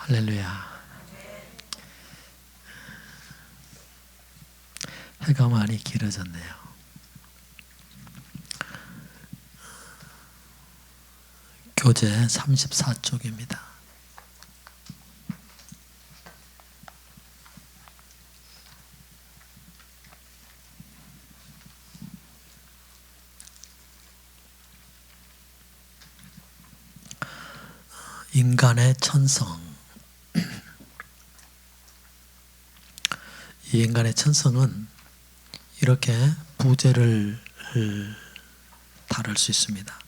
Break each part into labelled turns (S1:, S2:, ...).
S1: 할렐루야. 해가 많이 길어졌네요. 교재 34쪽입니다. 인간의 천성. 이 인간의 천성은 이렇게 부제를 다룰 수 있습니다.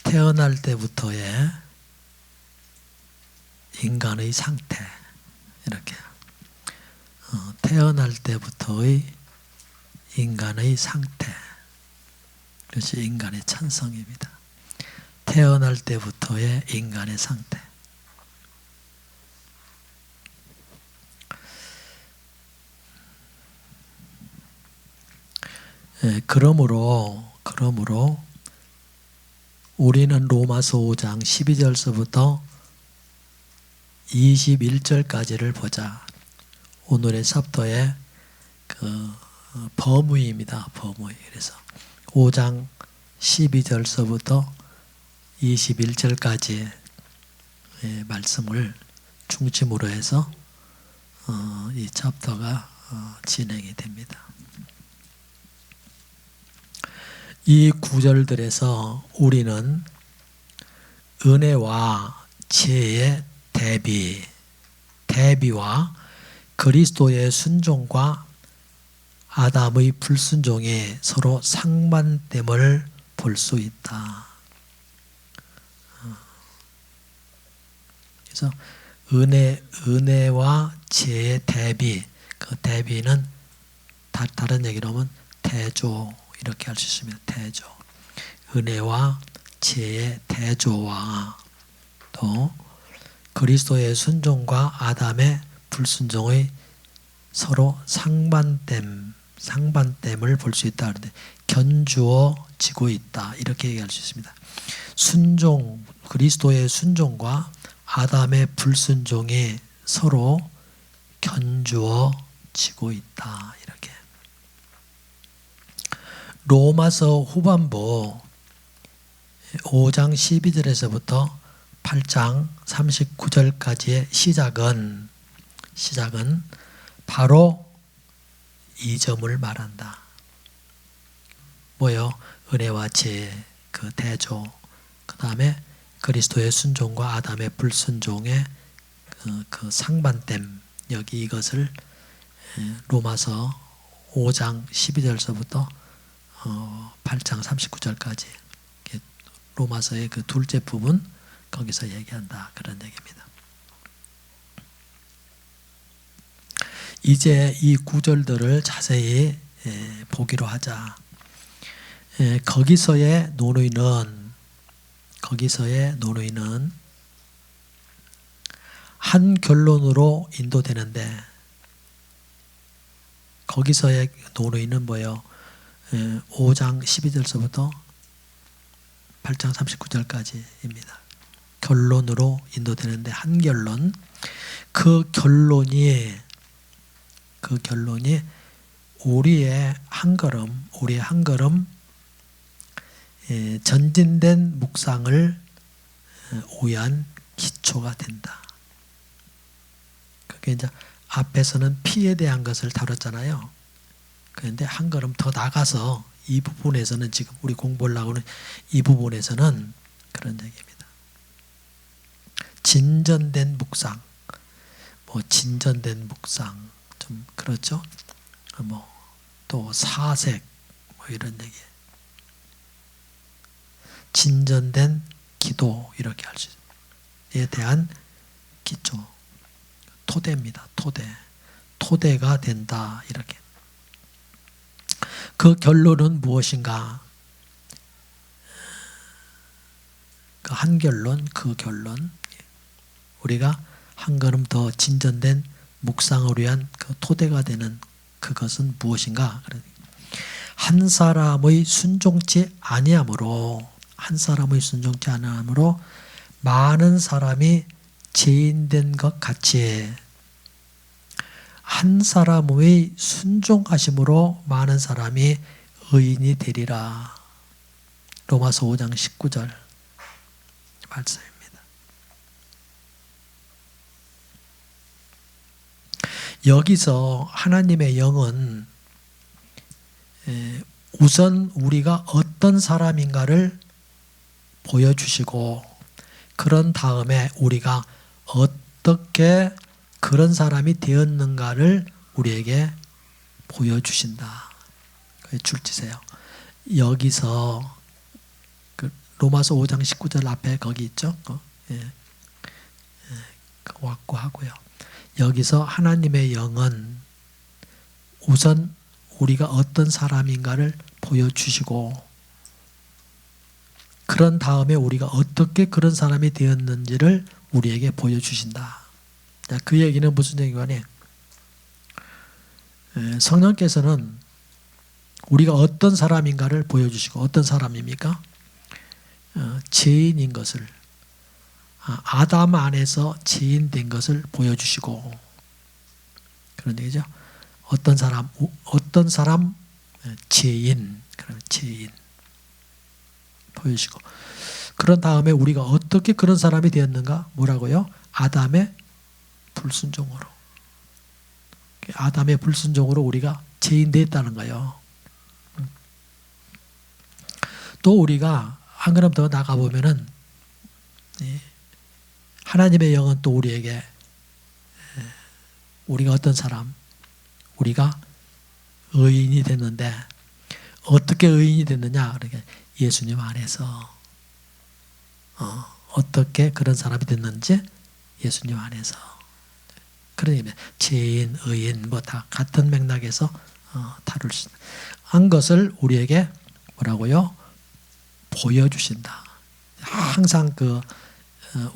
S1: 태어날 때부터의 인간의 상태, 이렇게 태어날 때부터의 인간의 상태, 그것이 인간의 천성입니다. 태어날 때부터의 인간의 상태. 그러므로 우리는 로마서 5장 12절서부터 21절까지를 보자. 오늘의 챕터의 범위입니다. 범위. 그래서 5장 12절서부터 21절까지의 말씀을 중심으로 해서 이 챕터가 진행이 됩니다. 이 구절들에서 우리는 은혜와 지혜의 대비와 그리스도의 순종과 아담의 불순종이 서로 상반됨을 볼 수 있다. 그래서 은혜와 지혜의 대비, 그 대비는 다른 얘기로 하면 대조, 이렇게 할 수 있습니다. 대조. 은혜와 지혜의 대조와 또 그리스도의 순종과 아담의 불순종의 서로 상반됨을 볼 수 있다. 그런데 견주어지고 있다. 이렇게 얘기할 수 있습니다. 그리스도의 순종과 아담의 불순종이 서로 견주어지고 있다. 이렇게. 로마서 후반부 5장 12절에서부터 8장 39절까지의 시작은 바로 이 점을 말한다. 뭐요? 은혜와 지혜, 그 대조, 그 다음에 그리스도의 순종과 아담의 불순종의 그 상반됨, 여기 이것을 로마서 5장 12절서부터 8장 39절까지 로마서의 그 둘째 부분, 거기서 얘기한다. 그런 얘기입니다. 이제 이 구절들을 자세히 보기로 하자. 거기서의 논의는 한 결론으로 인도되는데, 거기서의 논의는 뭐예요? 5장 12절서부터 8장 39절까지입니다. 결론으로 인도되는데, 한 결론. 그 결론이 우리의 한 걸음 전진된 묵상을 위한 기초가 된다. 그게 이제 앞에서는 피에 대한 것을 다뤘잖아요. 그런데 한 걸음 더 나가서 이 부분에서는, 지금 우리 공부를 하고는 이 부분에서는 그런 얘기입니다. 진전된 묵상, 좀 그렇죠. 또 사색, 이런 얘기. 진전된 기도, 이렇게 할 수 있습니다. 이에 대한 기초, 토대입니다. 토대가 된다. 이렇게. 그 결론은 무엇인가? 그 한 결론, 우리가 한 걸음 더 진전된 묵상을 위한 그 토대가 되는 그것은 무엇인가? 한 사람의 순종치 아니함으로 많은 사람이 죄인된 것 같이 한 사람의 순종하심으로 많은 사람이 의인이 되리라. 로마서 5장 19절 말씀입니다. 여기서 하나님의 영은 우선 우리가 어떤 사람인가를 보여주시고 그런 다음에 우리가 어떻게 그런 사람이 되었는가를 우리에게 보여주신다. 줄지세요. 여기서 그 로마서 5장 19절 앞에 거기 있죠. 왔고 하고요. 여기서 하나님의 영은 우선 우리가 어떤 사람인가를 보여주시고 그런 다음에 우리가 어떻게 그런 사람이 되었는지를 우리에게 보여주신다. 자, 그 얘기는 무슨 얘기냐면 성령께서는 우리가 어떤 사람인가를 보여주시고 어떤 사람입니까? 죄인인 것을 아담 안에서 죄인된 것을 보여주시고 그런 얘기죠. 어떤 사람 죄인 그런 죄인 보여주시고 그런 다음에 우리가 어떻게 그런 사람이 되었는가? 뭐라고요? 아담의 불순종으로. 아담의 불순종으로 우리가 죄인 됐다는 거예요. 또 우리가 한 걸음 더 나가보면은 하나님의 영은 또 우리에게 우리가 어떤 사람 우리가 의인이 됐는데 어떻게 의인이 됐느냐? 그러니까 예수님 안에서 어떻게 그런 사람이 됐는지 예수님 안에서 그러니 죄인, 의인 뭐 다 같은 맥락에서 다룰 수 한 것을 우리에게 뭐라고요? 보여주신다. 항상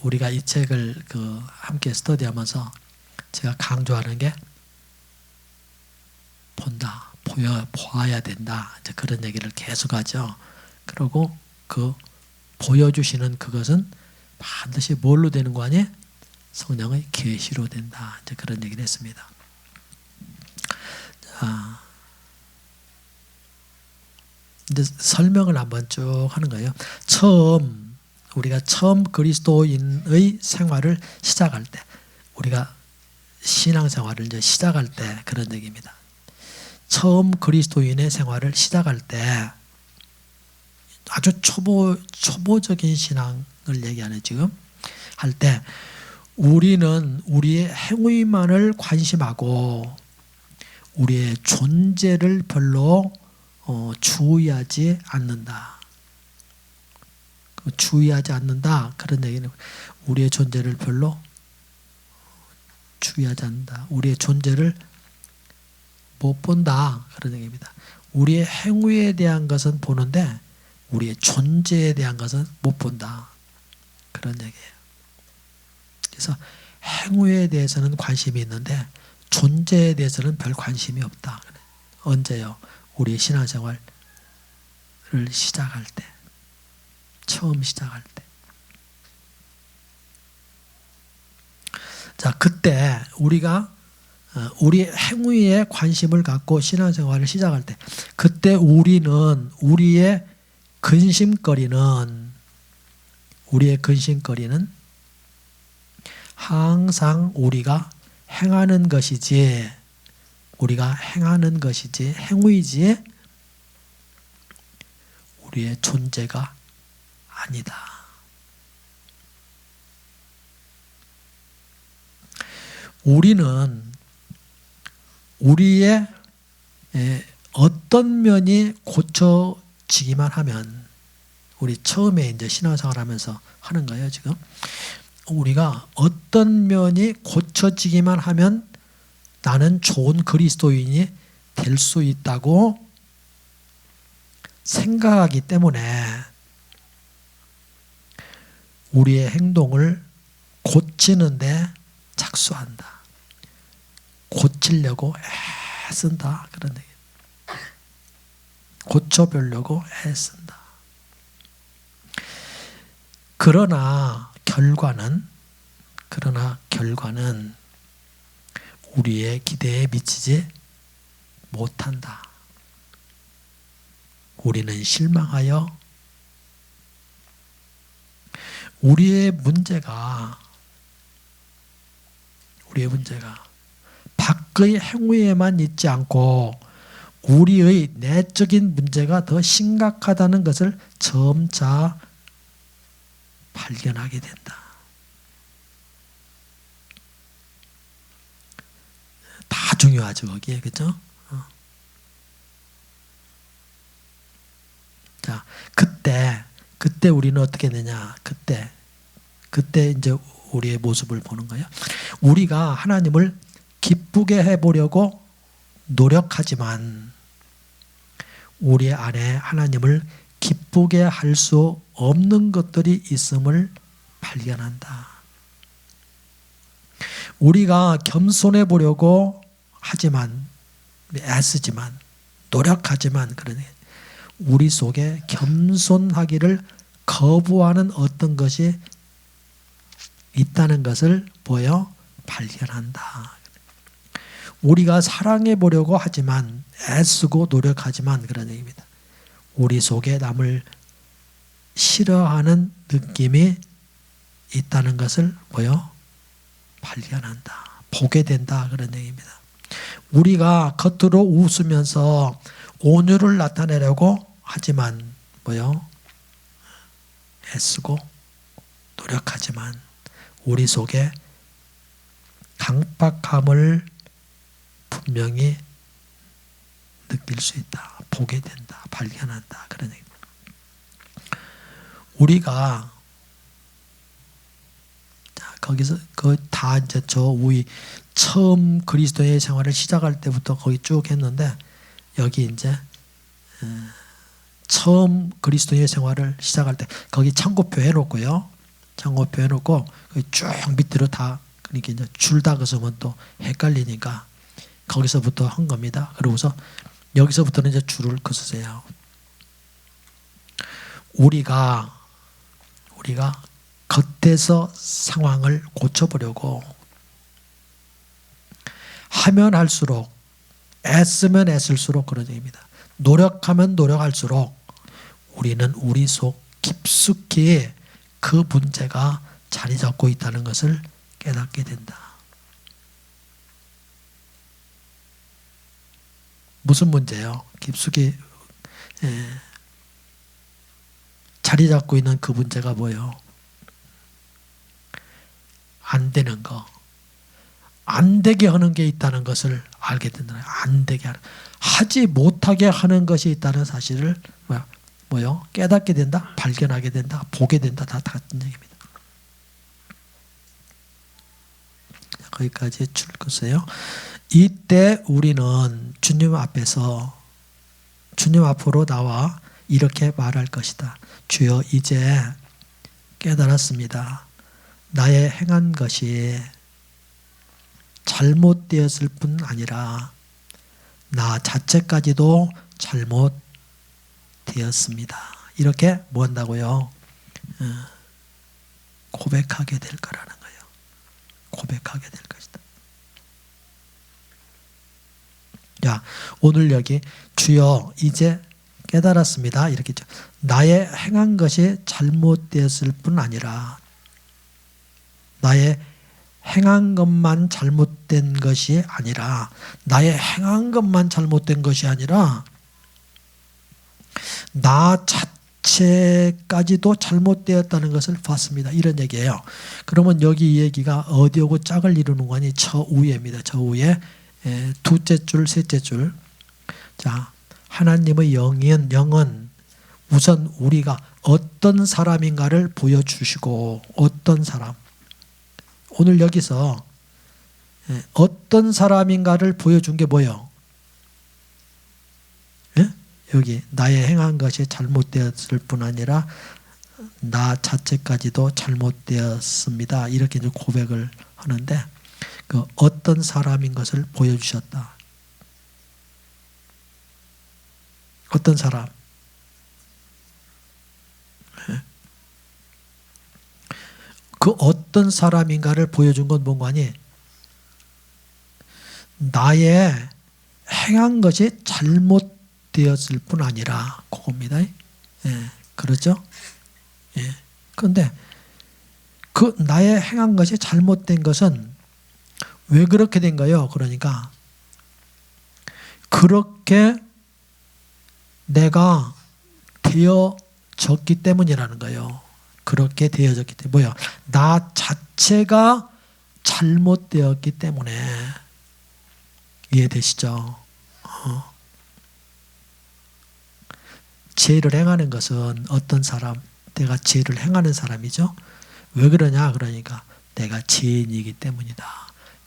S1: 우리가 이 책을 함께 스터디하면서 제가 강조하는 게 본다, 보아야 된다. 이제 그런 얘기를 계속하죠. 그리고 보여주시는 그것은 반드시 뭘로 되는 거 아니에요? 성령의 계시로 된다. 이제 그런 얘기를 했습니다. 자, 이제 설명을 한번 쭉 하는 거예요. 우리가 처음 그리스도인의 생활을 시작할 때, 우리가 신앙생활을 이제 시작할 때 그런 얘기입니다. 처음 그리스도인의 생활을 시작할 때 아주 초보적인 신앙을 얘기하네 지금 할 때 우리는 우리의 행위만을 관심하고 우리의 존재를 별로 주의하지 않는다. 주의하지 않는다. 그런 얘기는 우리의 존재를 별로 주의하지 않는다. 우리의 존재를 못 본다. 그런 얘기입니다. 우리의 행위에 대한 것은 보는데 우리의 존재에 대한 것은 못 본다. 그런 얘기예요. 그래서 행위에 대해서는 관심이 있는데 존재에 대해서는 별 관심이 없다. 언제요? 우리의 신앙생활을 시작할 때. 처음 시작할 때. 자, 그때 우리가 우리의 행위에 관심을 갖고 신앙생활을 시작할 때 그때 우리의 근심거리는 항상 우리가 행하는 것이지 행위지 우리의 존재가 아니다. 우리는 우리의 어떤 면이 고쳐지기만 하면 우리 처음에 이제 신앙생활 하면서 하는 거예요, 지금. 우리가 어떤 면이 고쳐지기만 하면 나는 좋은 그리스도인이 될 수 있다고 생각하기 때문에 우리의 행동을 고치는데 착수한다. 고치려고 애쓴다. 그런 얘기. 고쳐보려고 애쓴다. 그러나 결과는 그러나 결과는 우리의 기대에 미치지 못한다. 우리는 실망하여 우리의 문제가 밖의 행위에만 있지 않고 우리의 내적인 문제가 더 심각하다는 것을 점차 발견하게 된다. 다 중요하죠, 거기에. 그죠? 자, 그때 우리는 어떻게 되냐? 그때 이제 우리의 모습을 보는 거예요. 우리가 하나님을 기쁘게 해보려고 노력하지만 우리 안에 하나님을 기쁘게 할 수 없는 것들이 있음을 발견한다. 우리가 겸손해 보려고 하지만, 애쓰지만, 노력하지만, 그러니 우리 속에 겸손하기를 거부하는 어떤 것이 있다는 것을 발견한다. 우리가 사랑해 보려고 하지만, 애쓰고 노력하지만, 그런 얘기입니다. 우리 속에 남을 싫어하는 느낌이 있다는 것을 발견한다. 보게 된다. 그런 얘기입니다. 우리가 겉으로 웃으면서 온유를 나타내려고 하지만 애쓰고 노력하지만 우리 속에 강박함을 분명히 느낄 수 있다. 보게 된다. 발견한다. 그런 얘기입니다. 우리가 거기서 다 이제 저 우리 처음 그리스도의 생활을 시작할 때부터 거기 쭉 했는데 여기 이제 처음 그리스도의 생활을 시작할 때 거기 참고표 해놓고요. 참고표 해놓고 쭉 밑으로 다 그러니까 이제 줄다 그으면 또 헷갈리니까 거기서부터 한 겁니다. 그러고서 여기서부터는 이제 줄을 그으세요. 우리가 겉에서 상황을 고쳐보려고 하면 할수록 애쓰면 애쓸수록 그런 얘기입니다. 노력하면 노력할수록 우리는 우리 속 깊숙이 그 문제가 자리 잡고 있다는 것을 깨닫게 된다. 무슨 문제예요? 깊숙이 자리 잡고 있는 그 문제가 뭐예요? 안 되는 거. 안 되게 하는 게 있다는 것을 알게 된다. 안 되게 하는. 하지 못하게 하는 것이 있다는 사실을 깨닫게 된다. 발견하게 된다. 보게 된다. 다 같은 얘기입니다. 거기까지 줄 것이에요. 이때 우리는 주님 앞에서 주님 앞으로 나와 이렇게 말할 것이다. 주여 이제 깨달았습니다. 나의 행한 것이 잘못되었을 뿐 아니라 나 자체까지도 잘못되었습니다. 이렇게 뭐 한다고요? 고백하게 될 거라는 거예요. 고백하게 될 것이다. 자, 오늘 여기 주여 이제 깨달았습니다. 이렇게 했죠. 나의 행한 것이 잘못되었을 뿐 아니라 나의 행한 것만 잘못된 것이 아니라 나의 행한 것만 잘못된 것이 아니라 나 자체까지도 잘못되었다는 것을 봤습니다. 이런 얘기예요. 그러면 여기 이 얘기가 어디하고 짝을 이루는 거니? 저 위에입니다. 저 위에 두째 줄, 셋째 줄. 자, 하나님의 영은 우선 우리가 어떤 사람인가를 보여주시고 어떤 사람 오늘 여기서 어떤 사람인가를 보여준 게 뭐예요? 여기 나의 행한 것이 잘못되었을 뿐 아니라 나 자체까지도 잘못되었습니다. 이렇게 이제 고백을 하는데 그 어떤 사람인 것을 보여주셨다. 어떤 사람? 그 어떤 사람인가를 보여준 건 뭔가 하니 나의 행한 것이 잘못되었을 뿐 아니라 그겁니다. 예, 그렇죠? 예. 그런데 그 나의 행한 것이 잘못된 것은 왜 그렇게 된가요? 그러니까 그렇게 내가 되어졌기 때문이라는 거예요. 그렇게 되어졌기 때문에 뭐야? 나 자체가 잘못되었기 때문에. 이해되시죠? 죄를 행하는 것은 어떤 사람? 내가 죄를 행하는 사람이죠. 왜 그러냐? 그러니까 내가 죄인이기 때문이다.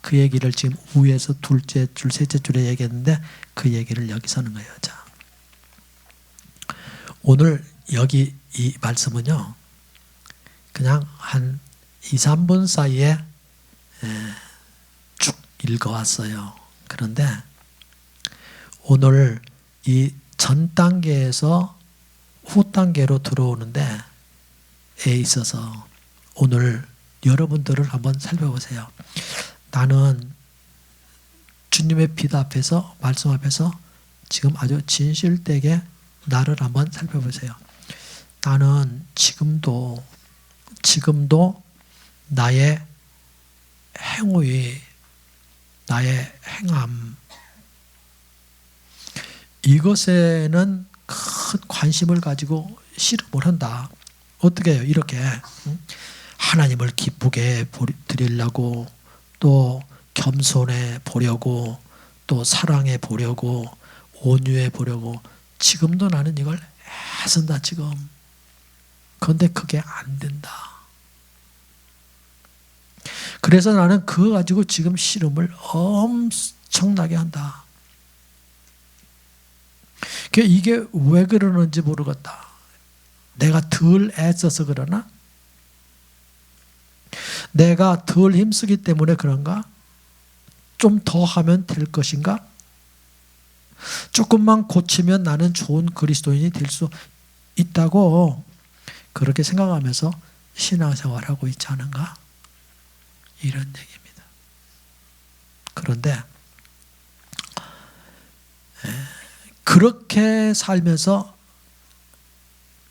S1: 그 얘기를 지금 위에서 둘째 줄, 셋째 줄에 얘기했는데 그 얘기를 여기서 하는 거예요. 자, 오늘 여기 이 말씀은요. 그냥 한 2, 3분 사이에 쭉 읽어왔어요. 그런데 오늘 이 전 단계에서 후 단계로 들어오는데 에 있어서 오늘 여러분들을 한번 살펴보세요. 나는 주님의 빛 앞에서 말씀 앞에서 지금 아주 진실되게 나를 한번 살펴보세요. 나는 지금도 나의 행위, 나의 행함 이것에는 큰 관심을 가지고 씨름을 한다. 어떻게 해요? 이렇게 하나님을 기쁘게 드리려고 또 겸손해 보려고 또 사랑해 보려고 온유해 보려고 지금도 나는 이걸 애쓴다 지금. 그런데 그게 안 된다. 그래서 나는 그거 가지고 지금 씨름을 엄청나게 한다. 이게 왜 그러는지 모르겠다. 내가 덜 애써서 그러나? 내가 덜 힘쓰기 때문에 그런가? 좀 더 하면 될 것인가? 조금만 고치면 나는 좋은 그리스도인이 될 수 있다고 그렇게 생각하면서 신앙생활하고 있지 않은가? 이런 얘기입니다. 그런데 그렇게 살면서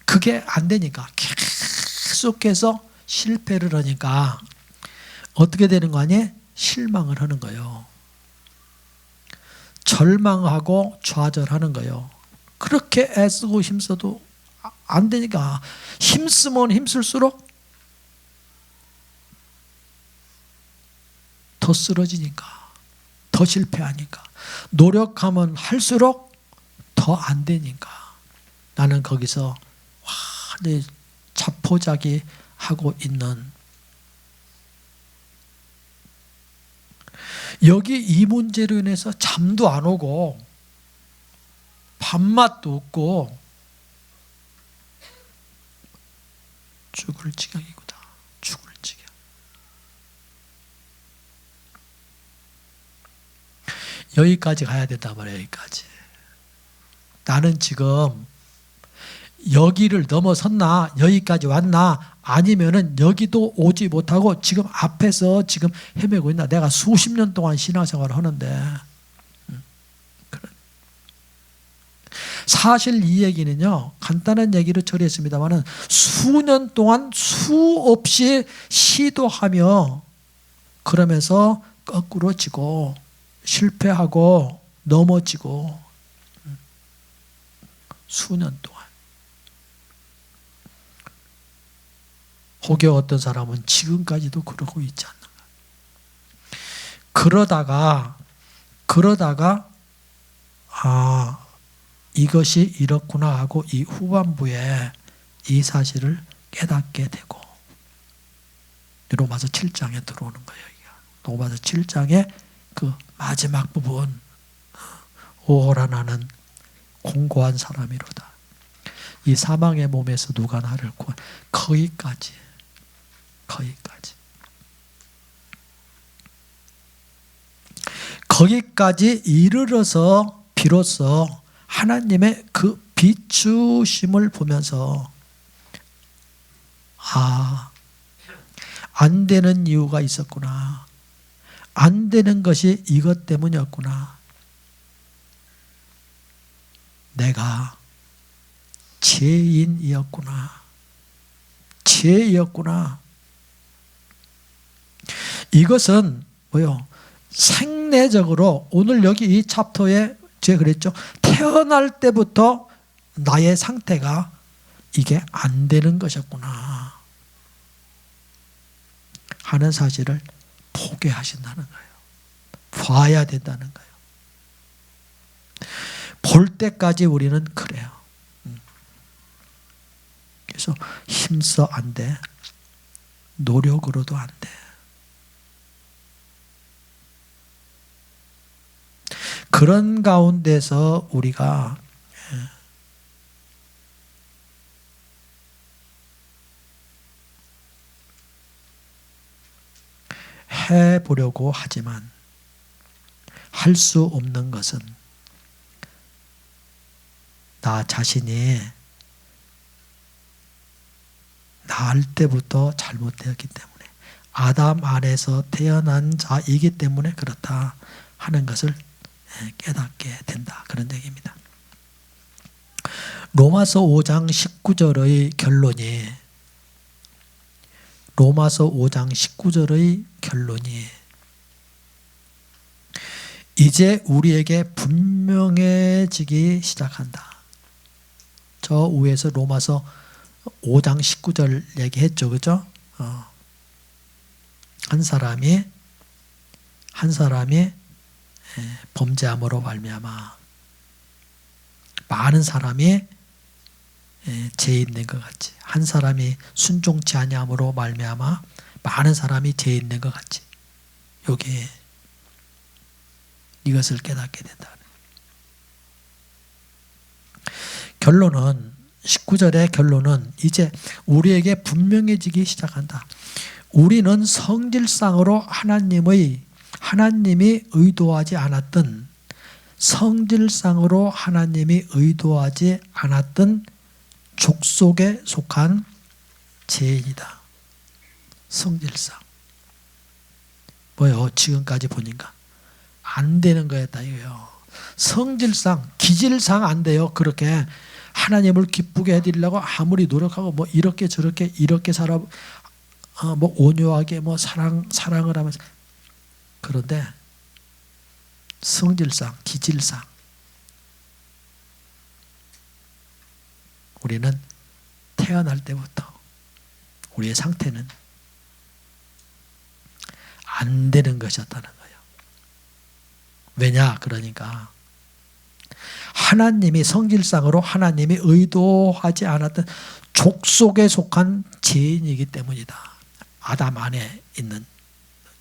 S1: 그게 안 되니까 계속해서 실패를 하니까 어떻게 되는 거 아니에요? 실망을 하는 거예요. 절망하고 좌절하는 거예요. 그렇게 애쓰고 힘써도 안 되니까 힘쓰면 힘쓸수록 더 쓰러지니까 더 실패하니까 노력하면 할수록 더 안 되니까 나는 거기서 완전히 자포자기 하고 있는 여기 이 문제로 인해서 잠도 안 오고 밥맛도 없고 죽을 지경이구나. 죽을 지경. 여기까지 가야 된단 말이에요. 여기까지. 나는 지금 여기를 넘어섰나 여기까지 왔나 아니면은 여기도 오지 못하고 지금 앞에서 지금 헤매고 있나. 내가 수십 년 동안 신앙생활을 하는데 사실 이 얘기는요 간단한 얘기로 처리했습니다만은 수년 동안 수없이 시도하며 그러면서 거꾸로 지고 실패하고 넘어지고 수년 동안 혹여 어떤 사람은 지금까지도 그러고 있지 않는가. 그러다가 이것이 이렇구나 하고 이 후반부에 이 사실을 깨닫게 되고 로마서 7장에 들어오는 거예요. 로마서 7장의 그 마지막 부분 오호라 나는 공고한 사람이로다. 이 사망의 몸에서 누가 나를 구원. 거기까지 이르러서 비로소 하나님의 그 비추심을 보면서 안 되는 이유가 있었구나. 안 되는 것이 이것 때문이었구나. 내가 죄인이었구나. 죄였구나. 이것은 뭐요? 생내적으로 오늘 여기 이 챕터에 제가 그랬죠. 태어날 때부터 나의 상태가 이게 안 되는 것이었구나 하는 사실을 보게 하신다는 거예요. 봐야 된다는 거예요. 볼 때까지 우리는 그래요. 그래서 힘써 안 돼. 노력으로도 안 돼. 그런 가운데서 우리가 해보려고 하지만 할 수 없는 것은 나 자신이 낳을 때부터 잘못되었기 때문에 아담 안에서 태어난 자이기 때문에 그렇다 하는 것을 깨닫게 된다. 그런 얘기입니다. 로마서 5장 19절의 결론이 이제 우리에게 분명해지기 시작한다. 저 위에서 로마서 5장 19절 얘기했죠. 그죠? 한 사람이 범죄함으로 말미암아 많은 사람이 죄 있는 것 같이, 한 사람이 순종치 아니함으로 말미암아 많은 사람이 죄 있는 것 같이, 여기 이것을 깨닫게 된다. 결론은 19절의 결론은 이제 우리에게 분명해지기 시작한다. 우리는 성질상으로 하나님이 의도하지 않았던 족속에 속한 죄인이다. 성질상. 뭐요? 지금까지 보니까 안 되는 거였다 이거요. 성질상, 기질상 안 돼요. 그렇게 하나님을 기쁘게 해드리려고 아무리 노력하고 뭐 이렇게 저렇게 이렇게 살아, 뭐 온유하게 뭐 사랑을 하면서, 그런데 성질상, 기질상 우리는 태어날 때부터 우리의 상태는 안 되는 것이었다는 거예요. 왜냐? 그러니까 하나님이 성질상으로 하나님이 의도하지 않았던 족속에 속한 죄인이기 때문이다. 아담 안에 있는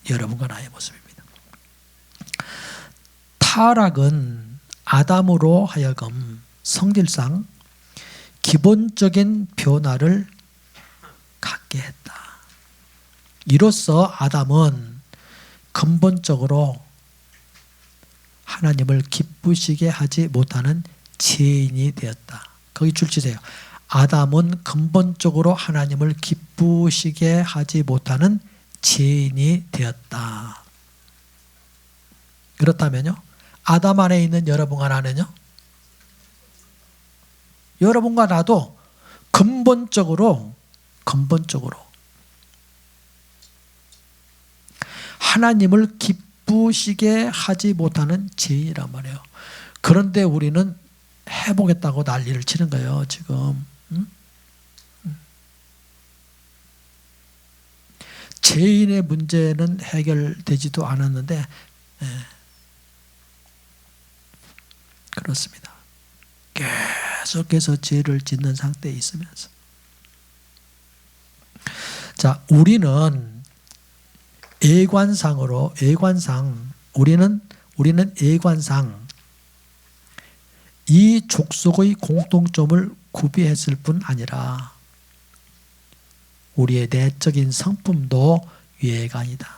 S1: 여러분과 나의 모습입니다. 타락은 아담으로 하여금 성질상 기본적인 변화를 갖게 했다. 이로써 아담은 근본적으로 하나님을 기쁘시게 하지 못하는 죄인이 되었다. 거기 줄 치세요. 아담은 근본적으로 하나님을 기쁘시게 하지 못하는 죄인이 되었다. 그렇다면요, 아담 안에 있는 여러분 안에는요, 여러분과 나도 근본적으로 하나님을 기쁘시게 하지 못하는 죄인이란 말이에요. 그런데 우리는 해보겠다고 난리를 치는 거예요, 지금. 죄인의 문제는 해결되지도 않았는데, 그렇습니다. 계속해서 죄를 짓는 상태에 있으면서. 자, 우리는 우리는 애관상 이 족속의 공통점을 구비했을 뿐 아니라 우리의 내적인 성품도 유해가 아니다.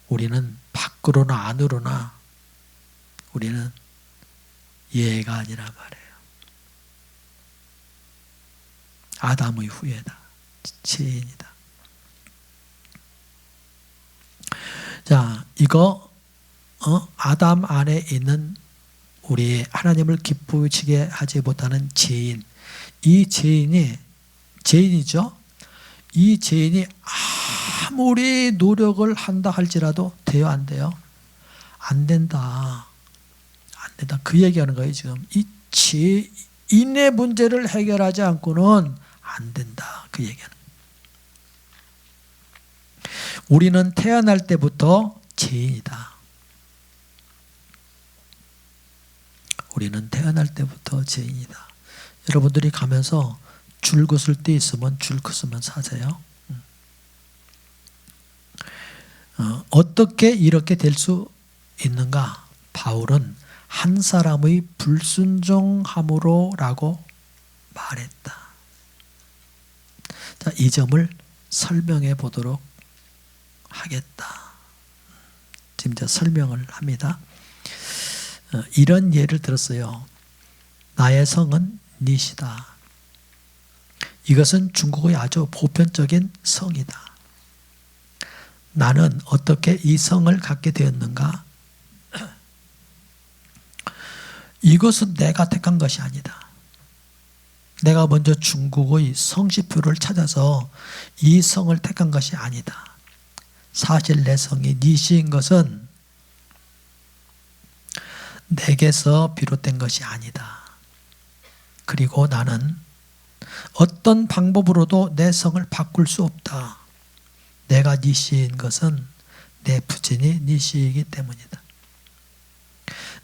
S1: 우리는 밖으로나 안으로나 우리는 예가 아니란 말이에요. 아담의 후예다. 죄인이다. 이거 아담 안에 있는 우리 하나님을 기쁘시게 하지 못하는 죄인, 이 죄인이죠. 이 죄인이 아무리 노력을 한다 할지라도 돼요, 안 돼요? 안 된다. 안 된다. 그 얘기하는 거예요, 지금. 이 죄인의 문제를 해결하지 않고는 안 된다. 그 얘기하는 거예요. 우리는 태어날 때부터 죄인이다. 우리는 태어날 때부터 죄인이다. 여러분들이 가면서 줄 긋을 때 있으면 줄 긋으면 사세요. 어떻게 이렇게 될 수 있는가? 바울은 한 사람의 불순종함으로라고 말했다. 자, 이 점을 설명해 보도록 하겠다. 지금 이제 설명을 합니다. 이런 예를 들었어요. 나의 성은 니시다. 이것은 중국의 아주 보편적인 성이다. 나는 어떻게 이 성을 갖게 되었는가? 이것은 내가 택한 것이 아니다. 내가 먼저 중국의 성씨표를 찾아서 이 성을 택한 것이 아니다. 사실 내 성이 니시인 것은 내게서 비롯된 것이 아니다. 그리고 나는 어떤 방법으로도 내 성을 바꿀 수 없다. 내가 니시인 것은 내 부친이 니시이기 때문이다.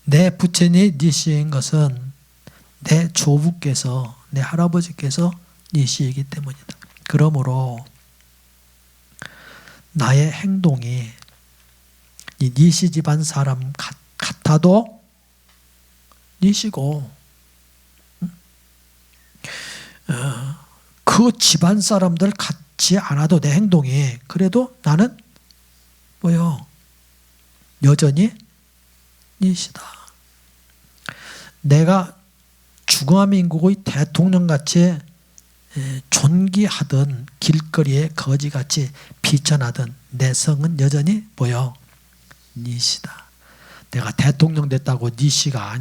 S1: 내 부친이 니시인 것은 내 조부께서, 내 할아버지께서 니시이기 때문이다. 그러므로 나의 행동이 이 니시 집안 사람 같아도 니시고, 그 집안 사람들 같지 않아도 내 행동이, 그래도 나는 뭐요? 여전히 니시다. 내가 중화민국의 대통령같이 존귀하던 길거리에 거지같이 비천하던 내 성은 여전히 뭐요? 니시다. 내가 대통령 됐다고 니시가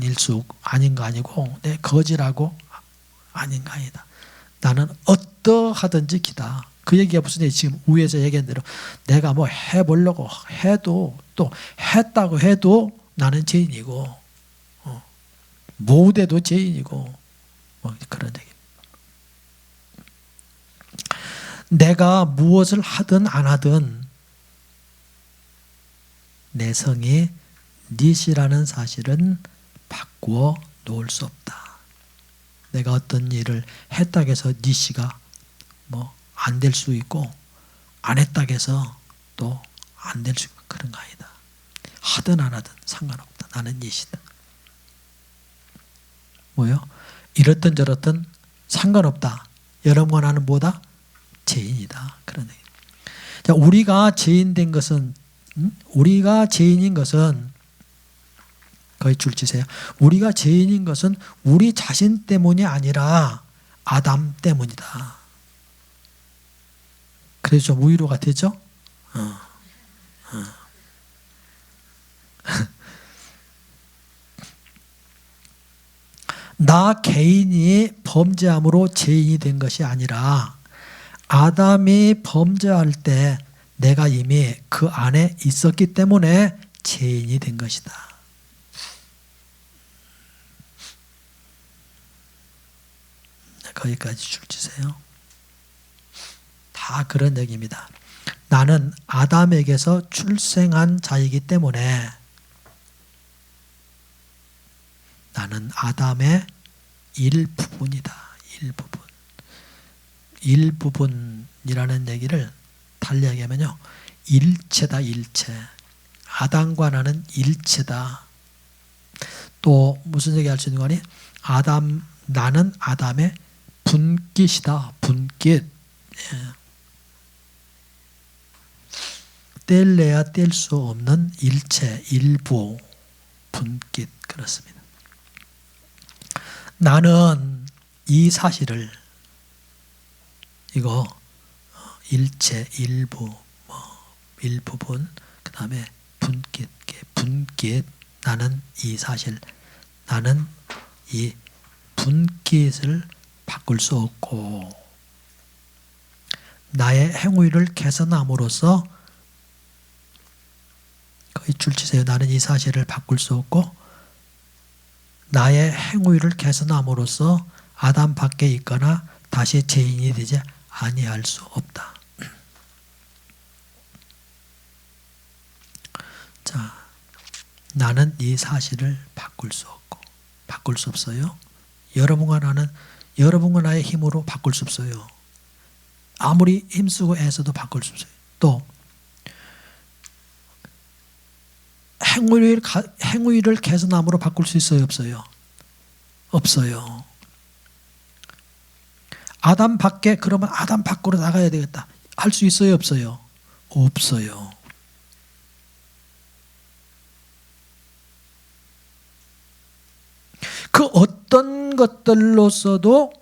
S1: 아닌 거 아니고 내 거지라고 아닌 거 아니다. 나는 어떠하든지 기다. 그 얘기가 무슨 얘기? 지금 위에서 얘기한 대로 내가 뭐 해보려고 해도, 또 했다고 해도 나는 죄인이고, 못해도 죄인이고, 뭐 그런 얘기. 내가 무엇을 하든 안 하든 내 성이 니시라는 사실은 바꾸어 놓을 수 없다. 내가 어떤 일을 했다고 해서 니시가 뭐 안 될 수 있고, 안 했다고 해서 또 안 될 수 있고, 그런 거 아니다. 하든 안 하든 상관없다. 나는 니시다. 뭐요? 이렇든 저렇든 상관없다. 여러분과 나는 뭐다? 죄인이다. 그런 얘기. 자, 우리가 죄인된 것은, 우리가 죄인인 것은, 거의 줄 치세요. 우리가 죄인인 것은 우리 자신 때문이 아니라 아담 때문이다. 그래서 좀 위로가 되죠? 나 개인이 범죄함으로 죄인이 된 것이 아니라 아담이 범죄할 때 내가 이미 그 안에 있었기 때문에 죄인이 된 것이다. 거기까지 줄 치세요. 다 그런 얘기입니다. 나는 아담에게서 출생한 자이기 때문에 나는 아담의 일부분이다. 일부분. 일부분이라는 얘기를 달리 얘기하면요, 일체다. 일체. 아담과 나는 일체다. 또 무슨 얘기 할 수 있는 거니? 나는 아담의 분깃이다. 분깃. 뗄래야 뗄 수 없는 일체, 일부, 분깃. 그렇습니다. 나는 이 사실을, 이거 일체, 일부, 일부분, 그 다음에 분깃, 분깃, 나는 이 사실, 나는 이 분깃을 바꿀 수 없고 나의 행위를 개선함으로써 거기 줄 치세요. 나는 이 사실을 바꿀 수 없고 나의 행위를 개선함으로써 아담 밖에 있거나 다시 죄인이 되지 아니할 수 없다. 자, 나는 이 사실을 바꿀 수 없고 바꿀 수 없어요. 여러분과 나의 힘으로 바꿀 수 없어요. 아무리 힘쓰고 애써도 바꿀 수 없어요. 또 행위를 개선함으로 바꿀 수 있어요? 없어요? 없어요. 아담 밖에, 그러면 아담 밖으로 나가야 되겠다. 할 수 있어요? 없어요? 없어요. 그 어떤 것들로서도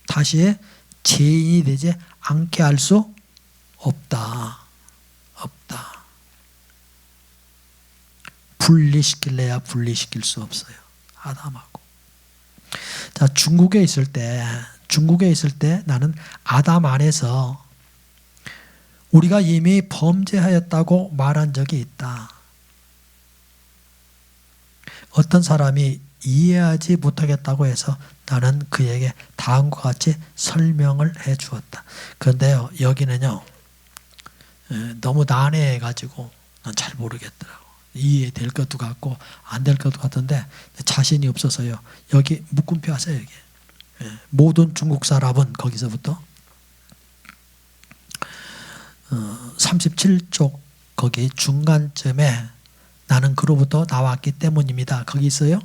S1: 다시 죄인이 되지 않게 할 수 없다. 없다. 분리시킬래야 분리시킬 수 없어요. 아담하고. 자, 중국에 있을 때 나는 아담 안에서 우리가 이미 범죄하였다고 말한 적이 있다. 어떤 사람이 이해하지 못하겠다고 해서 나는 그에게 다음과 같이 설명을 해 주었다. 그런데요, 여기는요, 너무 난해해가지고 난 잘 모르겠더라고. 이해될 것도 같고 안 될 것도 같은데 자신이 없어서요. 여기 묶음표 하세요. 여기. 모든 중국 사람은 거기서부터 37쪽 거기 중간쯤에 나는 그로부터 나왔기 때문입니다. 거기 있어요.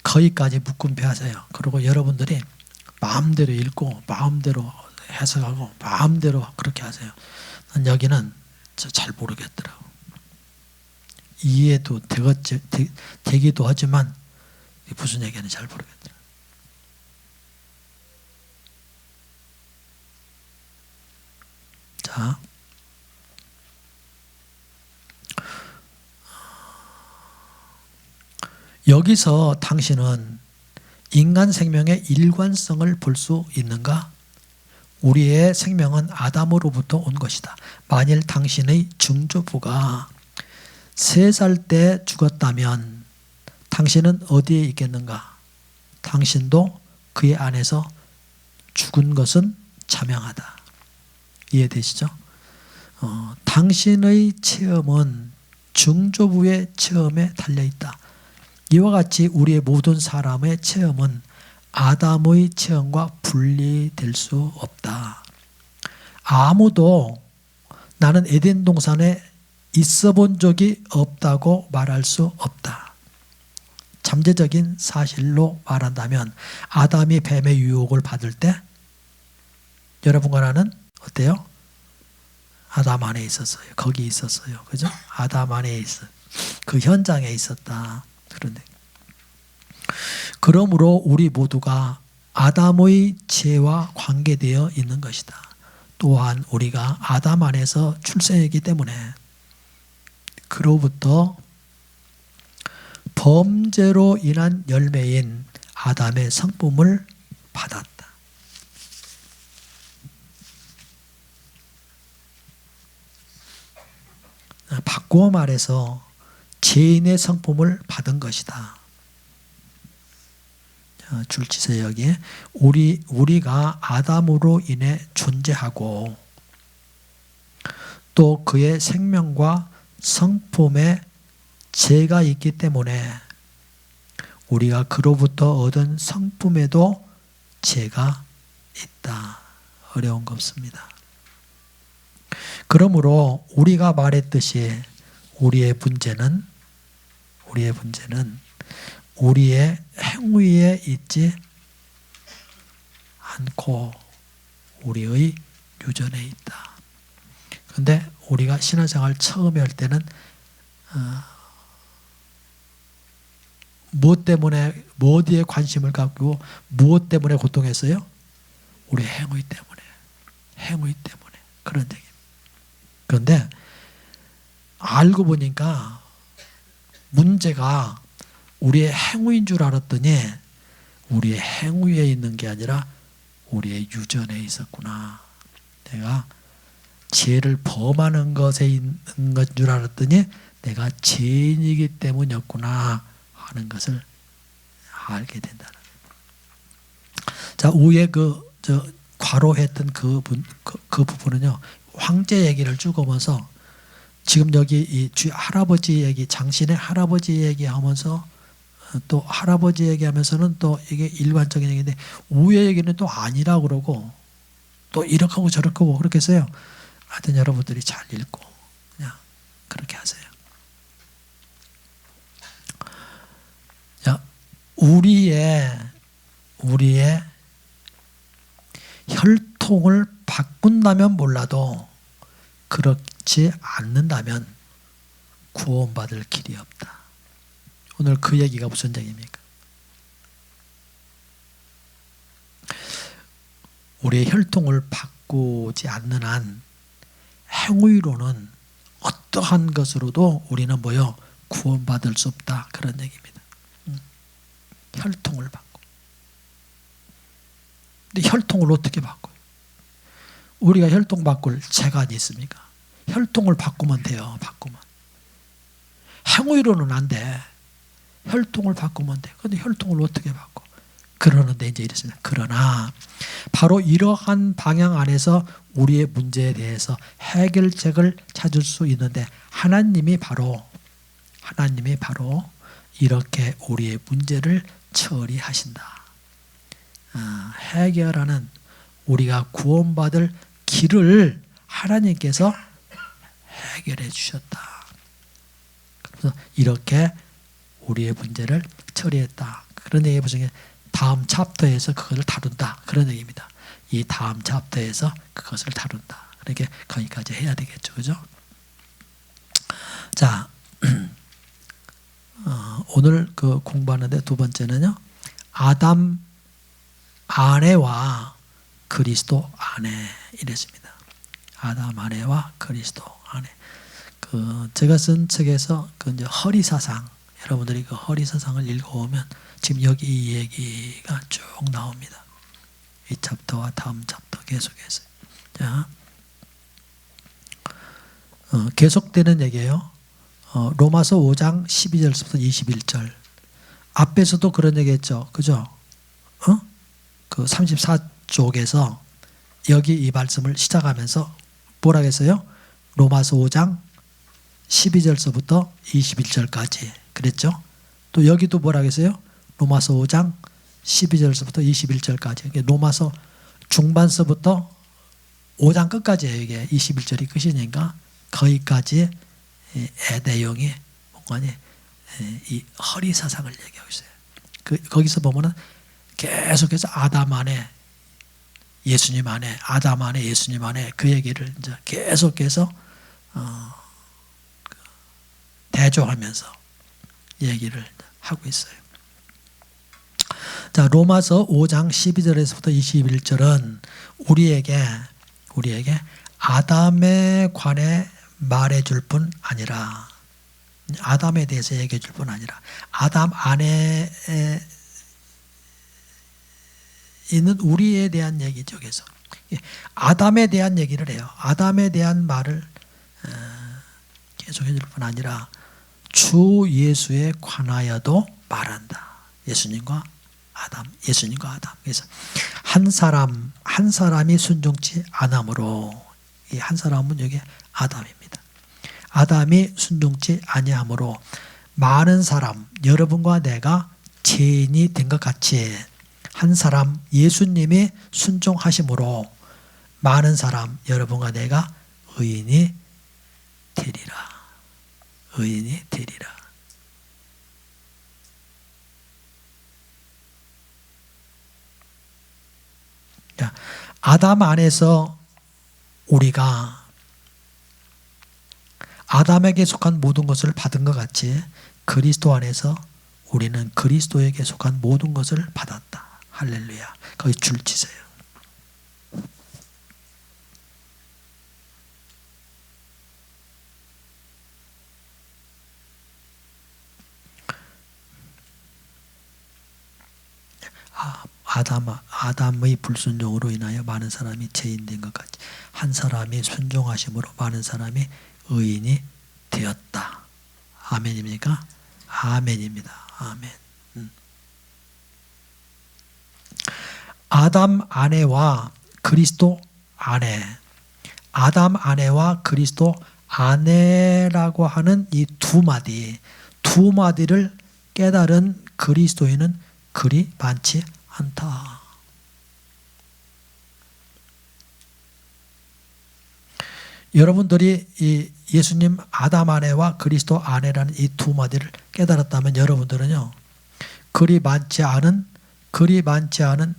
S1: 거기까지 묶음표 하세요. 그리고 여러분들이 마음대로 읽고 마음대로 해석하고 마음대로 그렇게 하세요. 난 여기는 잘 모르겠더라고. 이해도 되기도 하지만 무슨 얘기하는지 잘 모르겠더라고. 자, 여기서 당신은 인간 생명의 일관성을 볼 수 있는가? 우리의 생명은 아담으로부터 온 것이다. 만일 당신의 증조부가 3살 때 죽었다면 당신은 어디에 있겠는가? 당신도 그의 안에서 죽은 것은 자명하다. 이해되시죠? 당신의 체험은 증조부의 체험에 달려있다. 이와 같이 우리의 모든 사람의 체험은 아담의 체험과 분리될 수 없다. 아무도 나는 에덴 동산에 있어 본 적이 없다고 말할 수 없다. 잠재적인 사실로 말한다면 아담이 뱀의 유혹을 받을 때 여러분과 나는 어때요? 아담 안에 있었어요. 거기 있었어요. 그죠? 아담 안에 있어. 그 현장에 있었다. 그런데 그러므로 우리 모두가 아담의 죄와 관계되어 있는 것이다. 또한 우리가 아담 안에서 출생했기 때문에 그로부터 범죄로 인한 열매인 아담의 성품을 받았다. 바꾸어 말해서 죄인의 성품을 받은 것이다. 줄 치세요. 여기에 우리가 아담으로 인해 존재하고 또 그의 생명과 성품에 죄가 있기 때문에 우리가 그로부터 얻은 성품에도 죄가 있다. 어려운 거 없습니다. 그러므로 우리가 말했듯이 우리의 문제는 우리의 행위에 있지 않고 우리의 유전에 있다. 그런데 우리가 신앙생활 처음에 할 때는 무엇 때문에 어디에 관심을 갖고 무엇 때문에 고통했어요? 우리 행위 때문에 그런 얘기입니다. 그런데 알고 보니까 문제가 우리의 행위인 줄 알았더니 우리의 행위에 있는 게 아니라 우리의 유전에 있었구나. 내가 죄를 범하는 것에 있는 것 줄 알았더니 내가 죄인이기 때문이었구나 하는 것을 알게 된다는 거예요. 자, 위에 과로했던 그 부분은요, 황제 얘기를 쭉 오면서 지금 여기 이 할아버지 얘기, 장신의 할아버지 얘기하면서 또 할아버지 얘기하면서는 또 이게 일반적인 얘기인데 위에 얘기는 또 아니라 그러고 또 이렇게 하고 저렇게 하고 그렇게 해서요. 하여튼 여러분들이 잘 읽고 그냥 그렇게 하세요. 자, 우리의 혈통을 바꾼다면 몰라도 그렇지 않는다면 구원받을 길이 없다. 오늘 그 얘기가 무슨 얘기입니까? 우리의 혈통을 바꾸지 않는 한 행위로는 어떠한 것으로도 우리는 구원받을 수 없다. 그런 얘기입니다. 혈통을 바꿔. 근데 혈통을 어떻게 바꿔요? 우리가 혈통 바꿀 재간이 있습니까? 혈통을 바꾸면 돼요. 바꾸면. 행위로는 안 돼. 혈통을 바꾸면 돼. 그런데 혈통을 어떻게 바꿔? 그러는데 이제 이랬습니다. 그러나 바로 이러한 방향 안에서 우리의 문제에 대해서 해결책을 찾을 수 있는데 하나님이 바로 이렇게 우리의 문제를 처리하신다. 해결하는 우리가 구원받을 길을 하나님께서 해결해 주셨다. 그래서 이렇게 우리의 문제를 처리했다. 그런 얘기 보시면 다음 챕터에서 그것을 다룬다. 그런 얘기입니다. 이 다음 챕터에서 그것을 다룬다. 그렇게 거기까지 해야 되겠죠. 그죠? 자, 오늘 그 공부하는데 두 번째는요. 아담 아내와 그리스도 아내 이랬습니다. 아담 아내와 그리스도 아내. 제가 쓴 책에서 이제 허리사상, 여러분들이 그 허리사상을 읽어오면 지금 여기 이 얘기가 쭉 나옵니다. 이 챕터와 다음 챕터 계속해서. 자, 계속되는 얘기예요. 로마서 5장 12절부터 21절. 앞에서도 그런 얘기했죠. 그죠? 그 34쪽에서 여기 이 말씀을 시작하면서 뭐라 했어요? 로마서 5장 12절서부터 21절까지 그랬죠. 또 여기도 뭐라 했어요? 로마서 5장 12절서부터 21절까지. 로마서 중반서부터 5장 끝까지예요. 이게 21절이 끝이니까 거기까지 내용이 뭔가니 이 허리사상을 얘기하고 있어요. 거기서 보면은 계속해서 아담 안에 예수님 안에, 아담 안에 예수님 안에 그 얘기를 이제 계속해서 대조하면서 얘기를 하고 있어요. 자, 로마서 5장 12절에서부터 21절은 우리에게 아담에 관해 말해줄 뿐 아니라, 아담에 대해서 얘기해 줄 뿐 아니라 아담 안에 있는 우리에 대한 얘기죠. 그래서 아담에 대한 얘기를 해요. 아담에 대한 말을 계속해 줄 뿐 아니라 주 예수에 관하여도 말한다. 예수님과 아담. 그래서 한 사람이 순종치 않으므로, 이 한 사람은 여기 아담입니다. 아담이 순종치 아니하므로 많은 사람, 여러분과 내가 죄인이 된 것 같이 한 사람 예수님이 순종하심으로 많은 사람, 여러분과 내가 의인이 되리라. 의인이 되리라. 자, 아담 안에서 우리가 아담에게 속한 모든 것을 받은 것 같이 그리스도 안에서 우리는 그리스도에게 속한 모든 것을 받았다. 할렐루야. 거기 줄 치세요. 아담의 불순종으로 인하여 많은 사람이 죄인된 것 같이 한 사람이 순종하심으로 많은 사람이 의인이 되었다. 아멘입니까? 아멘입니다. 아멘. 아담 아내와 그리스도 아내, 아담 아내와 그리스도 아내라고 하는 이 두 마디를 깨달은 그리스도인은 그리 많지 않다. 여러분들이 이 예수님 아담 아내와 그리스도 아내라는 이 두 마디를 깨달았다면 여러분들은요, 그리 많지 않은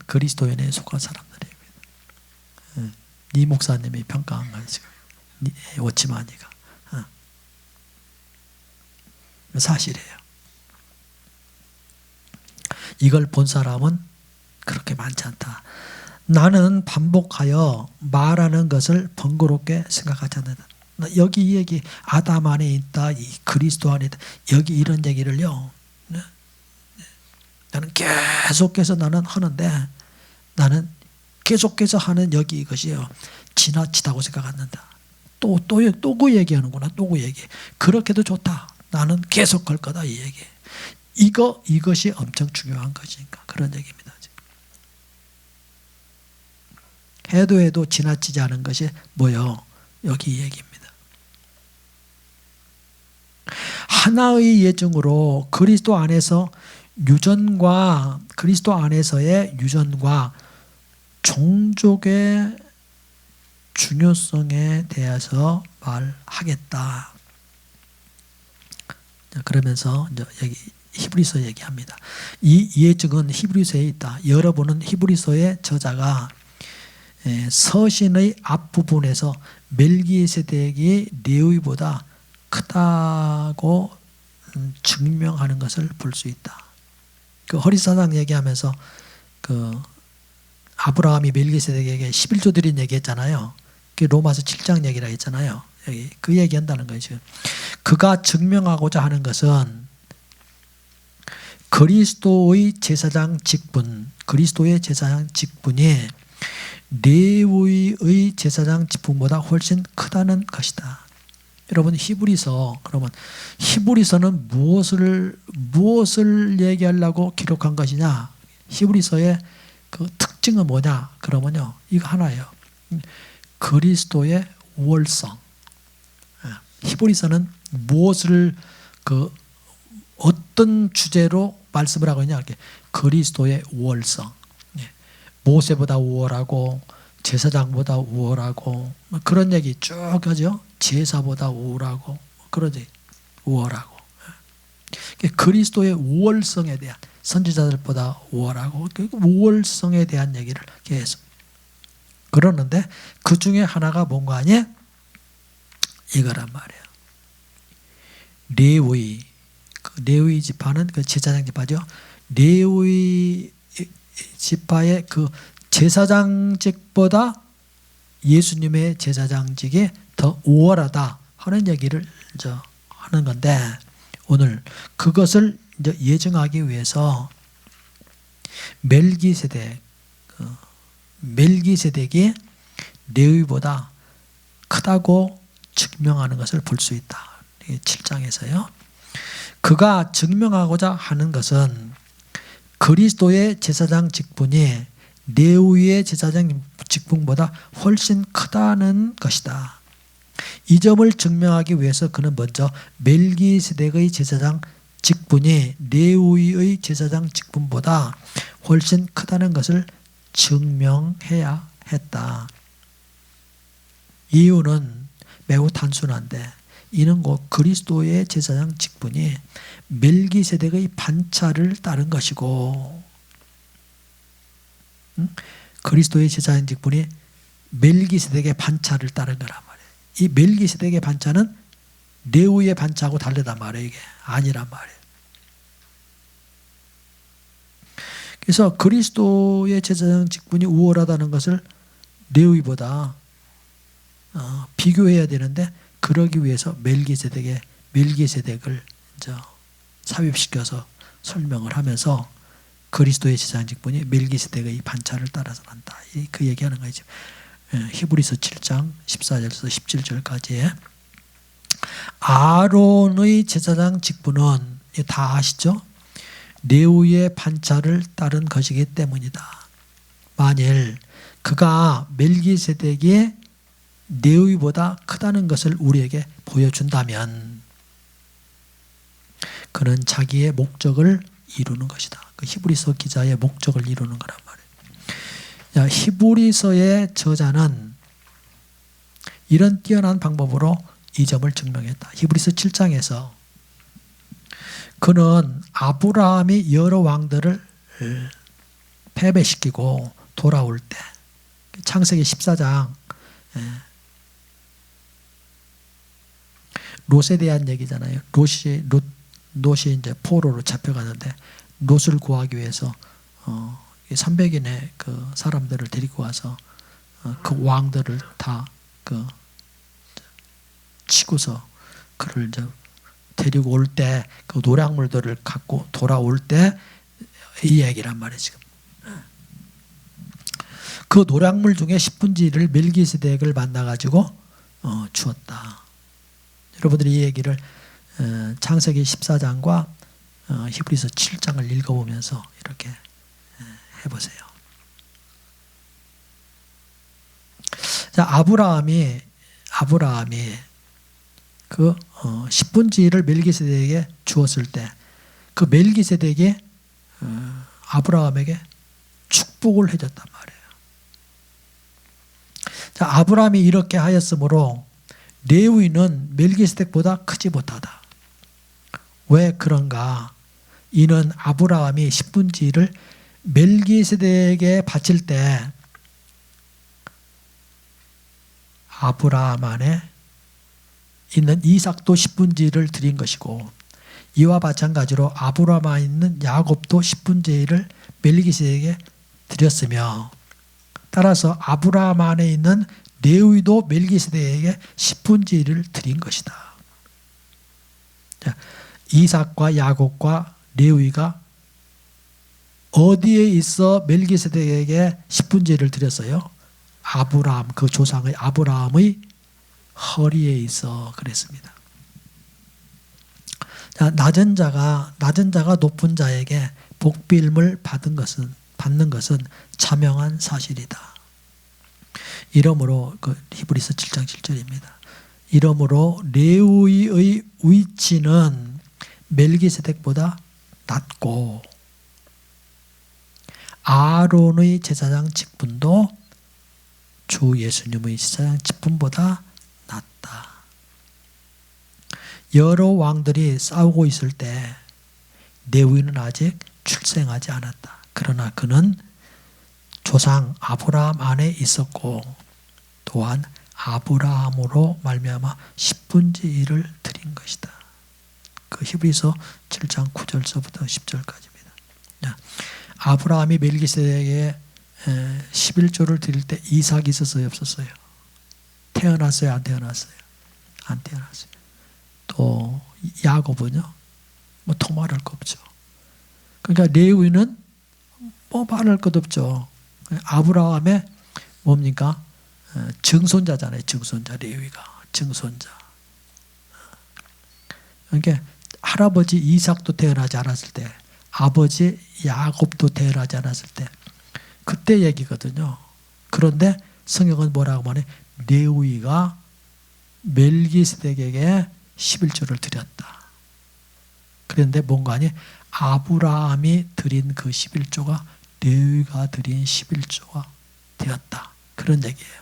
S1: 그리스도인에 속한 사람들입니다. 이 목사님이 평가한 거예요. 오치마니가 사실이에요. 이걸 본 사람은 그렇게 많지 않다. 나는 반복하여 말하는 것을 번거롭게 생각하지 않는다. 여기 이 얘기 아담 안에 있다, 이 그리스도 안에 있다, 여기 이런 얘기를요, 나는 계속해서 나는 하는데, 나는 계속해서 하는 여기 이것이요, 지나치다고 생각 안 한다. 또 그 얘기하는구나. 또 그 얘기. 그렇게도 좋다. 나는 계속 걸 거다. 이 얘기. 이것이 엄청 중요한 것이니까 그런 얘기입니다. 해도 지나치지 않은 것이 뭐요? 여기 이 얘기입니다. 하나의 예증으로 그리스도 안에서의 유전과 종족의 중요성에 대해서 말하겠다. 그러면서 여기 히브리서 얘기합니다. 이 예증은 히브리서에 있다. 여러분은 히브리서의 저자가 서신의 앞부분에서 멜기세덱이 레위보다 크다고 증명하는 것을 볼 수 있다. 그 허리사상 얘기하면서 그 아브라함이 멜기세덱에게 11조 드린 얘기했잖아요. 그 로마서 7장 얘기라 했잖아요. 여기 그 얘기한다는 거죠. 그가 증명하고자 하는 것은 그리스도의 제사장 직분이 레위의 제사장 직분보다 훨씬 크다는 것이다. 여러분 그러면 히브리서는 무엇을 얘기하려고 기록한 것이냐? 히브리서의 그 특징은 뭐냐? 그러면요, 이거 하나예요. 그리스도의 우월성. 히브리서는 무엇을 어떤 주제로 말씀을 하고 있냐? 그리스도의 우월성. 모세보다 우월하고 제사장보다 우월하고 그런 얘기 쭉 하죠. 제사보다 우월하고 그러지, 우월하고. 그리스도의 우월성에 대한, 선지자들보다 우월하고 우월성에 대한 얘기를 계속 그러는데, 그 중에 하나가 뭔가 아니에요? 이거란 말이에요. 레위 지파는 그 제사장 지파죠. 레위 지파의 그 제사장직보다 예수님의 제사장직이 더 우월하다 하는 얘기를 하는 건데, 오늘 그것을 이제 예증하기 위해서 멜기세덱이 레위보다 크다고 증명하는 것을 볼 수 있다. 7장에서요. 그가 증명하고자 하는 것은 그리스도의 제사장 직분이 레위의 제사장 직분보다 훨씬 크다는 것이다. 이 점을 증명하기 위해서 그는 먼저 멜기세덱의 제사장 직분이 레위의 제사장 직분보다 훨씬 크다는 것을 증명해야 했다. 이유는 매우 단순한데, 이는 곧 그리스도의 제사장 직분이 멜기세덱의 반차를 따른 것이고, 그리스도의 제사장 직분이 멜기세덱의 반차를 따른 거란 말이에요. 이 멜기세덱의 반차는 레위의 반차하고 다르단 말이에요. 이게 아니란 말이에요. 그래서 그리스도의 제사장 직분이 우월하다는 것을 레위보다 비교해야 되는데, 그러기 위해서 멜기세덱을 삽입시켜서 설명을 하면서 그리스도의 제사장 직분이 멜기세덱의 반차를 따라서 난다. 그 얘기하는 거죠. 히브리서 7장 14절에서 17절까지. 아론의 제사장 직분은 다 아시죠? 레위의 반차를 따른 것이기 때문이다. 만일 그가 멜기세덱이 레위보다 크다는 것을 우리에게 보여준다면 그는 자기의 목적을 이루는 것이다. 그 히브리서 기자의 목적을 이루는 거란 말이에요. 히브리서의 저자는 이런 뛰어난 방법으로 이 점을 증명했다. 히브리서 7장에서 그는 아브라함이 여러 왕들을 패배시키고 돌아올 때, 창세기 14장 롯에 대한 얘기잖아요. 롯이 이제 포로로 잡혀가는데 롯을 구하기 위해서 300인의 그 사람들을 데리고 와서 그 왕들을 다 치고서 그를 이제 데리고 올 때 그 노략물들을 갖고 돌아올 때 이 얘기란 말이에요. 지금 그 노략물 중에 10분의 1을 멜기세덱을 만나가지고 주었다. 여러분들이 이 얘기를 창세기 14장과 히브리서 7장을 읽어보면서 이렇게 해보세요. 자, 아브라함이 그 10분의 1을 멜기세덱에게 주었을 때 그 멜기세덱이 아브라함에게 축복을 해줬단 말이에요. 자, 아브라함이 이렇게 하였으므로 레위는 멜기세덱보다 크지 못하다. 왜 그런가? 이는 아브라함이 10분의 1을 멜기세덱에게 바칠 때 아브라함 안에 있는 이삭도 10분의 1을 드린 것이고 이와 마찬가지로 아브라함 안에 있는 야곱도 10분의 1을 멜기세덱에게 드렸으며 따라서 아브라함 안에 있는 레위도 멜기세덱에게 10분의 1을 드린 것이다. 자, 이삭과 야곱과 레위가 어디에 있어 멜기세덱에게 10분의 1을 드렸어요? 아브라함, 그 조상의 아브라함의 허리에 있어 그랬습니다. 자, 낮은 자가 높은 자에게 복빌을 받는 것은 자명한 사실이다. 이러므로 그 히브리서 7장 7절입니다. 이러므로 레위의 위치는 멜기세덱보다 낮고 아론의 제사장 직분도 주 예수님의 제사장 직분보다 낮다. 여러 왕들이 싸우고 있을 때 레위는 아직 출생하지 않았다. 그러나 그는 조상 아브라함 안에 있었고 또한 아브라함으로 말미암아 10분의 1을 드린 것이다. 그 히브리서 7장 9절서부터 10절까지입니다. 아브라함이 멜기세덱에게 11조를 드릴 때 이삭이 있었어요, 없었어요? 태어났어요, 안 태어났어요? 안 태어났어요. 또 야곱은요, 뭐 더 말할 거 없죠. 그러니까 레위는 뭐 말할 것 없죠. 아브라함의 뭡니까? 증손자잖아요. 증손자, 레위가 증손자. 그러니까 할아버지 이삭도 태어나지 않았을 때, 아버지 야곱도 태어나지 않았을 때, 그때 얘기거든요. 그런데 성경은 뭐라고 말해? 레위가 멜기세덱에게 11조를 드렸다. 그런데 뭔가 아니 아브라함이 드린 그 11조가 레위가 드린 11조가 되었다. 그런 얘기예요.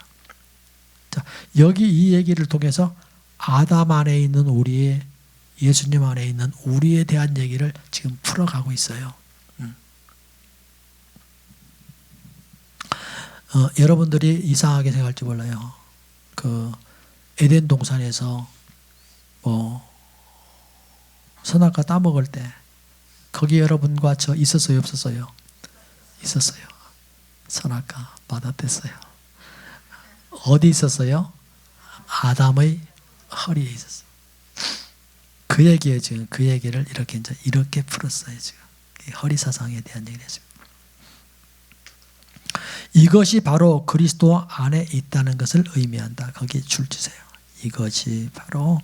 S1: 자, 여기 이 얘기를 통해서 아담 안에 있는 우리의, 예수님 안에 있는 우리에 대한 얘기를 지금 풀어가고 있어요. 여러분들이 이상하게 생각할지 몰라요. 그 에덴 동산에서 뭐 선악과 따먹을 때 거기 여러분과 저 있었어요, 없었어요? 있었어요. 선악과 받아댔어요. 어디 있었어요? 아담의 허리에 있었어요. 그 얘기예요. 지금 그 얘기를 이렇게 풀었어요. 지금 허리사상에 대한 얘기를 했습니다. 이것이 바로 그리스도 안에 있다는 것을 의미한다. 거기에 줄 주세요. 이것이 바로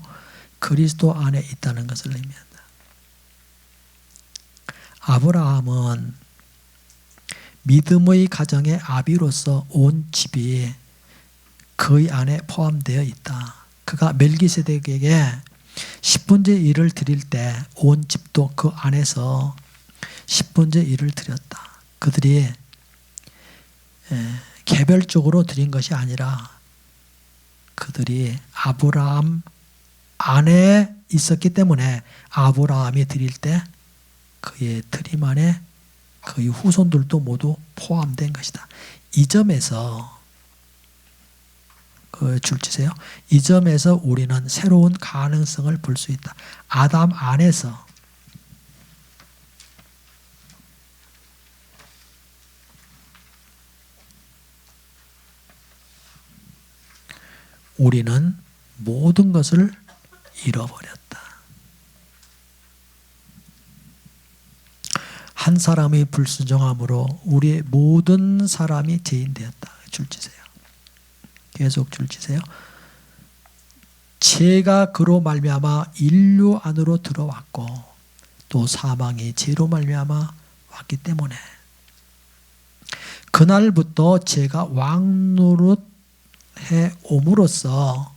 S1: 그리스도 안에 있다는 것을 의미한다. 아브라함은 믿음의 가정의 아비로서 온 집이 그의 안에 포함되어 있다. 그가 멜기세덱에게 10분의 1을 드릴 때 온 집도 그 안에서 10분의 1을 드렸다. 그들이 개별적으로 드린 것이 아니라 그들이 아브라함 안에 있었기 때문에 아브라함이 드릴 때 그의 드림 안에 그의 후손들도 모두 포함된 것이다. 이 점에서 줄 주세요. 이 점에서 우리는 새로운 가능성을 볼 수 있다. 아담 안에서 우리는 모든 것을 잃어버렸다. 한 사람의 불순종함으로 우리의 모든 사람이 죄인 되었다. 줄 치세요. 계속 줄 치세요. 죄가 그로 말미암아 인류 안으로 들어왔고 또 사망이 죄로 말미암아 왔기 때문에 그날부터 죄가 왕노릇 해 옴으로써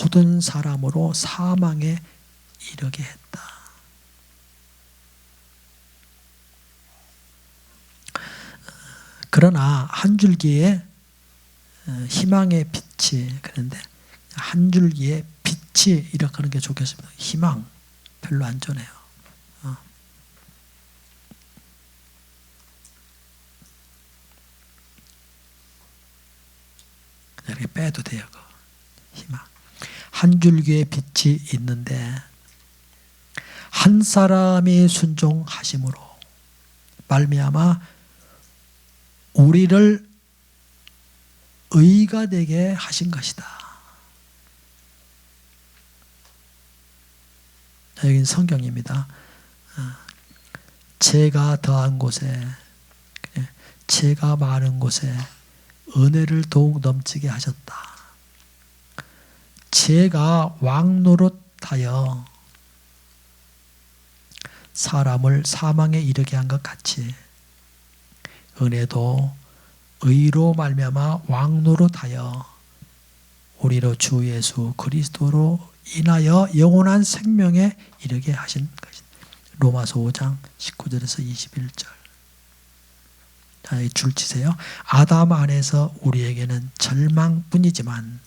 S1: 모든 사람으로 사망에 이르게 했다. 그러나 한 줄기의 희망의 빛이, 그런데 한 줄기의 빛이 이렇게 하는 게 좋겠습니다. 희망 별로 안 좋네요. 이렇게 빼도 돼요. 희망. 한 줄기의 빛이 있는데 한 사람이 순종하심으로 말미암아 우리를 의가 되게 하신 것이다. 여기는 성경입니다. 죄가 더한 곳에, 죄가 많은 곳에 은혜를 더욱 넘치게 하셨다. 죄가 왕노릇하여 사람을 사망에 이르게 한 것 같이 은혜도 의로 말미암아 왕노릇하여 우리로 주 예수 그리스도로 인하여 영원한 생명에 이르게 하신 것이다. 로마서 5장 19절에서 21절. 자, 줄 치세요. 아담 안에서 우리에게는 절망뿐이지만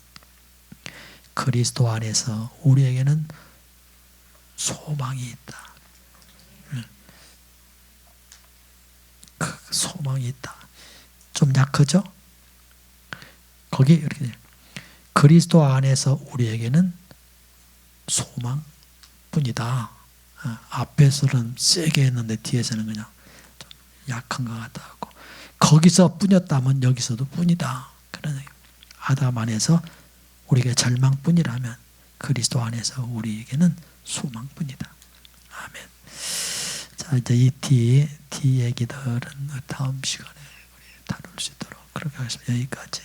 S1: 그리스도 안에서 우리에게는 소망이 있다. 그 소망이 있다. 좀 약하죠? 거기 이렇게 돼요. 그리스도 안에서 우리에게는 소망뿐이다. 앞에서는 세게 했는데 뒤에서는 그냥 좀 약한 것 같다. 거기서 뿐이었다면 여기서도 뿐이다. 그런 아담 안에서 우리에게 절망뿐이라면 그리스도 안에서 우리에게는 소망뿐이다. 아멘. 자, 이제 이 뒤 얘기들은 다음 시간에 우리 다룰 수 있도록 그렇게 하겠습니다. 여기까지.